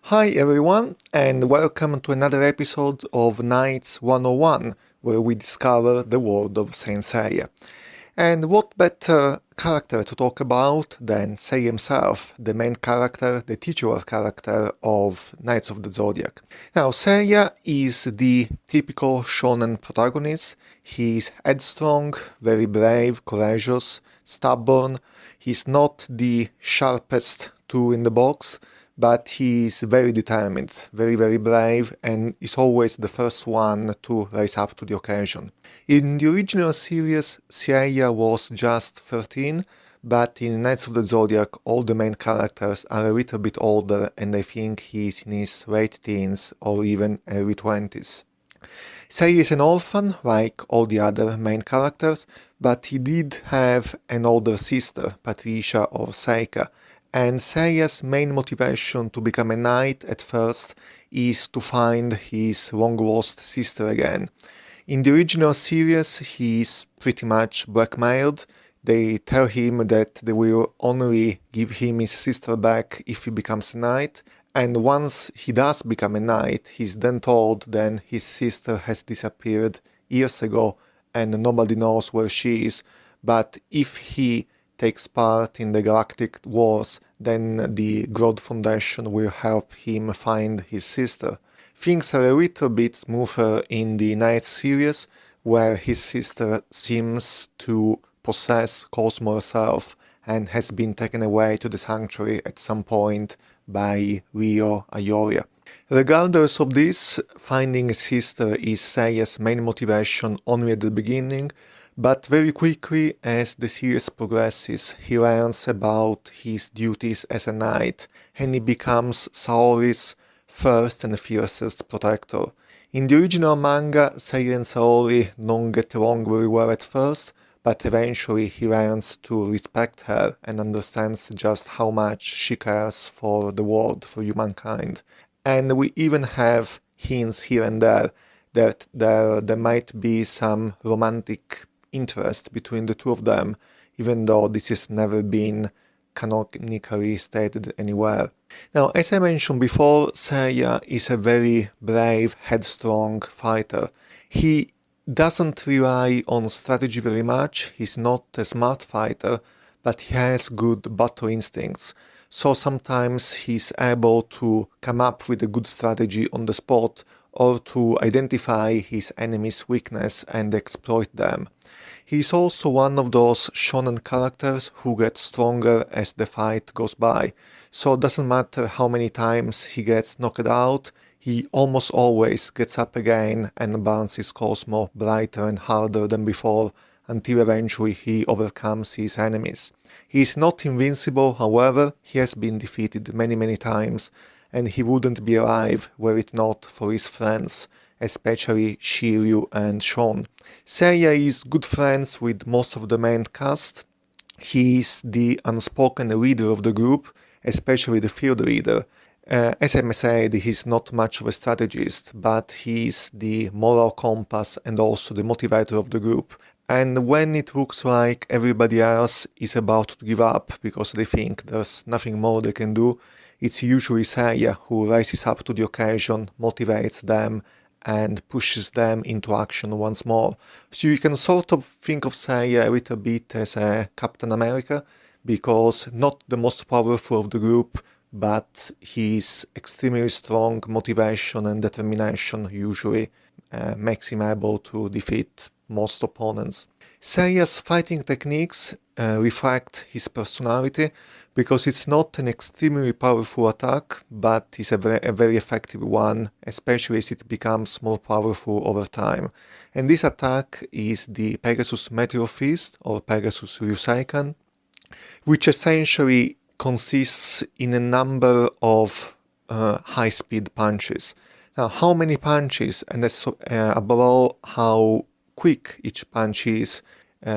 Hi everyone, and welcome to another episode of Knights 101, where we discover the world of Saint Seiya. And what better character to talk about than Seiya himself, the main character, the titular character of Knights of the Zodiac. Now, Seiya is the typical shonen protagonist. He's headstrong, very brave, courageous, stubborn. He's not the sharpest tool in the box, but he's very determined, very brave, and is always the first one to rise up to the occasion. In the original series, Seiya was just 13, but in Knights of the Zodiac, all the main characters are a little bit older, and I think he's in his late teens or even early 20s. Seiya is an orphan, like all the other main characters, but he did have an older sister, Patricia or Seika, and Seiya's main motivation to become a knight at first is to find his long-lost sister again. In the original series, he is pretty much blackmailed. They tell him that they will only give him his sister back if he becomes a knight, and once he does become a knight, he's then told that his sister has disappeared years ago and nobody knows where she is, but if he takes part in the galactic wars, then the Grodd Foundation will help him find his sister. Things are a little bit smoother in the Knights series, where his sister seems to possess Cosmo herself and has been taken away to the sanctuary at some point by Rio Ayoria. Regardless of this, finding a sister is Seiya's main motivation only at the beginning, but very quickly, as the series progresses, he learns about his duties as a knight, and he becomes Saori's first and fiercest protector. In the original manga, Seiya and Saori don't get along very well at first, but eventually he learns to respect her and understands just how much she cares for the world, for humankind. And we even have hints here and there that there might be some romantic interest between the two of them, even though this has never been canonically stated anywhere. Now, as I mentioned before, Seiya is a very brave, headstrong fighter. He doesn't rely on strategy very much, he's not a smart fighter, but he has good battle instincts. So sometimes he's able to come up with a good strategy on the spot or to identify his enemy's weakness and exploit them. He's also one of those shonen characters who get stronger as the fight goes by, so it doesn't matter how many times he gets knocked out, he almost always gets up again and burns his Cosmo brighter and harder than before until eventually he overcomes his enemies. He is not invincible, however, he has been defeated many times, and he wouldn't be alive were it not for his friends, especially Shiryu and Sean. Seiya is good friends with most of the main cast. He is the unspoken leader of the group, especially the field leader. As I said, he's not much of a strategist, but he's the moral compass and also the motivator of the group. And when it looks like everybody else is about to give up because they think there's nothing more they can do, it's usually Seiya who rises up to the occasion, motivates them, and pushes them into action once more. So you can sort of think of Seiya a little bit as a Captain America, because not the most powerful of the group, but his extremely strong motivation and determination usually makes him able to defeat most opponents. Seiya's fighting techniques reflect his personality, because it's not an extremely powerful attack, but it's a very effective one, especially as it becomes more powerful over time. And this attack is the Pegasus Meteor Fist, or Pegasus Ryuseikan, which essentially consists in a number of high-speed punches. Now, how many punches, and above all, how quick each punch is,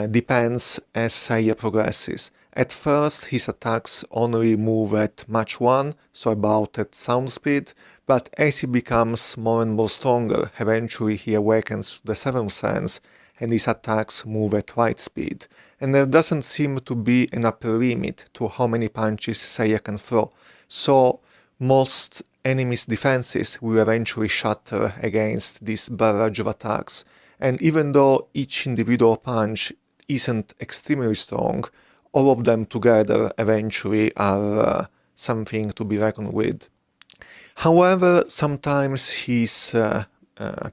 depends as Seiya progresses. At first, his attacks only move at Mach 1, so about at sound speed, but as he becomes more and more stronger, eventually he awakens to the 7th sense, and his attacks move at light speed. And there doesn't seem to be an upper limit to how many punches Seiya can throw, so most enemy's defenses will eventually shatter against this barrage of attacks. And even though each individual punch isn't extremely strong, all of them together eventually are something to be reckoned with. However, sometimes his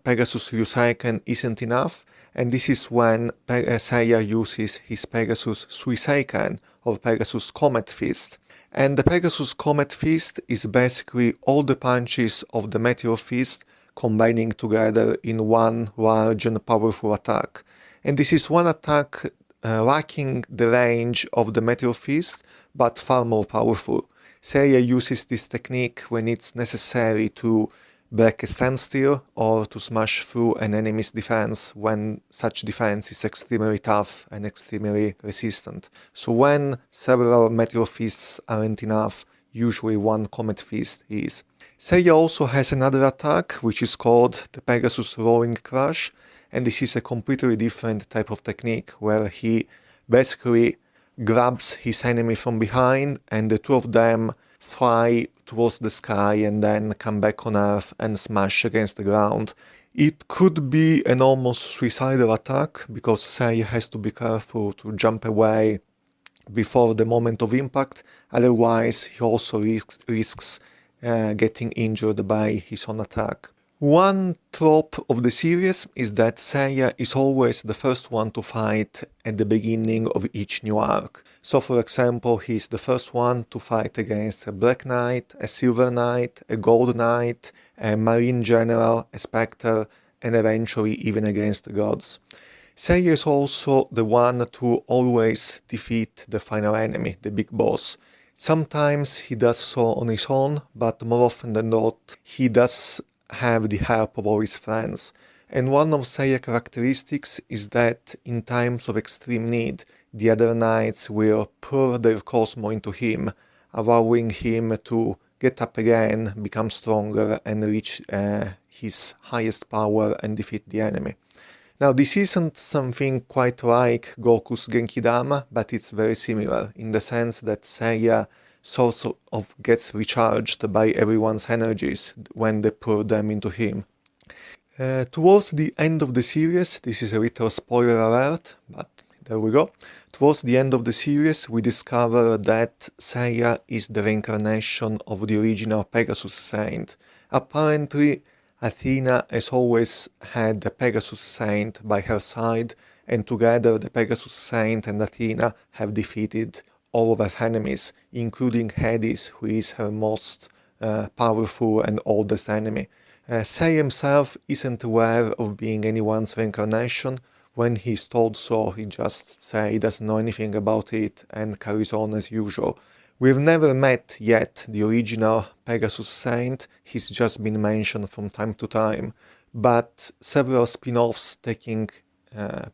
Pegasus Ryuseiken isn't enough, and this is when Seiya uses his Pegasus Suiseiken, or Pegasus Comet Fist. And the Pegasus Comet Fist is basically all the punches of the Meteor Fist combining together in one large and powerful attack. And this is one attack lacking the range of the Meteor Fist, but far more powerful. Seiya uses this technique when it's necessary to break a standstill or to smash through an enemy's defense when such defense is extremely tough and extremely resistant. So when several Meteor Fists aren't enough, usually one Comet Fist is. Seiya also has another attack which is called the Pegasus Roaring Crush, and this is a completely different type of technique where he basically grabs his enemy from behind and the two of them fly towards the sky and then come back on Earth and smash against the ground. It could be an almost suicidal attack because Seiya has to be careful to jump away before the moment of impact, otherwise he also risks getting injured by his own attack. One trope of the series is that Seiya is always the first one to fight at the beginning of each new arc. So for example, he's the first one to fight against a Black Knight, a Silver Knight, a Gold Knight, a Marine General, a Spectre, and eventually even against the gods. Seiya is also the one to always defeat the final enemy, the big boss. Sometimes he does so on his own, but more often than not, he does have the help of all his friends. And one of Seiya's characteristics is that in times of extreme need, the other knights will pour their cosmo into him, allowing him to get up again, become stronger, and reach his highest power and defeat the enemy. Now, this isn't something quite like Goku's Genki-Dama, but it's very similar, in the sense that Seiya sort of gets recharged by everyone's energies when they pour them into him. Towards the end of the series, this is a little spoiler alert, but there we go. Towards the end of the series, we discover that Seiya is the reincarnation of the original Pegasus Saint. Apparently, Athena has always had the Pegasus Saint by her side, and together the Pegasus Saint and Athena have defeated all of her enemies, including Hades, who is her most powerful and oldest enemy. Seiya himself isn't aware of being anyone's reincarnation. When he's told so, he just says he doesn't know anything about it and carries on as usual. We've never met yet the original Pegasus Saint, he's just been mentioned from time to time, but several spin-offs taking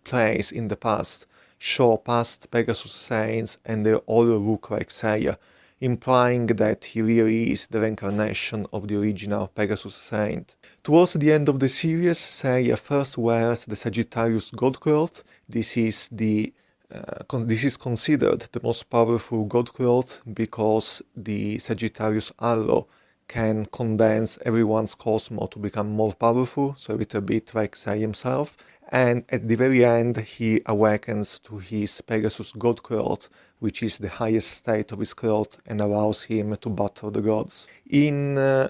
place in the past show past Pegasus Saints and they all look like Seiya, implying that he really is the reincarnation of the original Pegasus Saint. Towards the end of the series, Seiya first wears the Sagittarius God Cloth. This is considered the most powerful God Cloth because the Sagittarius arrow can condense everyone's cosmo to become more powerful, so a little bit like Seiya himself. And at the very end, he awakens to his Pegasus God Cloth, which is the highest state of his cloth and allows him to battle the gods. In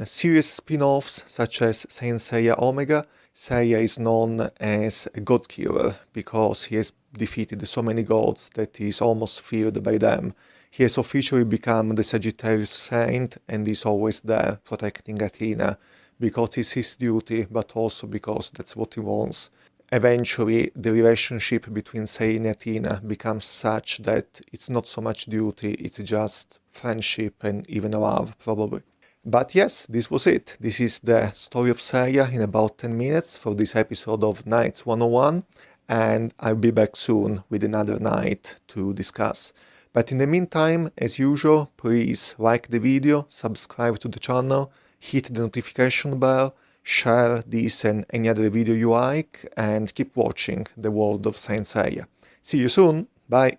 series spin-offs such as Saint Seiya Omega, Seiya is known as a god killer because he has defeated so many gods that he is almost feared by them. He has officially become the Sagittarius Saint and is always there protecting Athena because it's his duty, but also because that's what he wants. Eventually, the relationship between Seiya and Athena becomes such that it's not so much duty, it's just friendship and even love, probably. But yes, this was it. This is the story of Seiya in about 10 minutes for this episode of Knights 101, and I'll be back soon with another knight to discuss. But in the meantime, as usual, please like the video, subscribe to the channel, hit the notification bell, share this and any other video you like, and keep watching the world of Saint Seiya. See you soon, bye!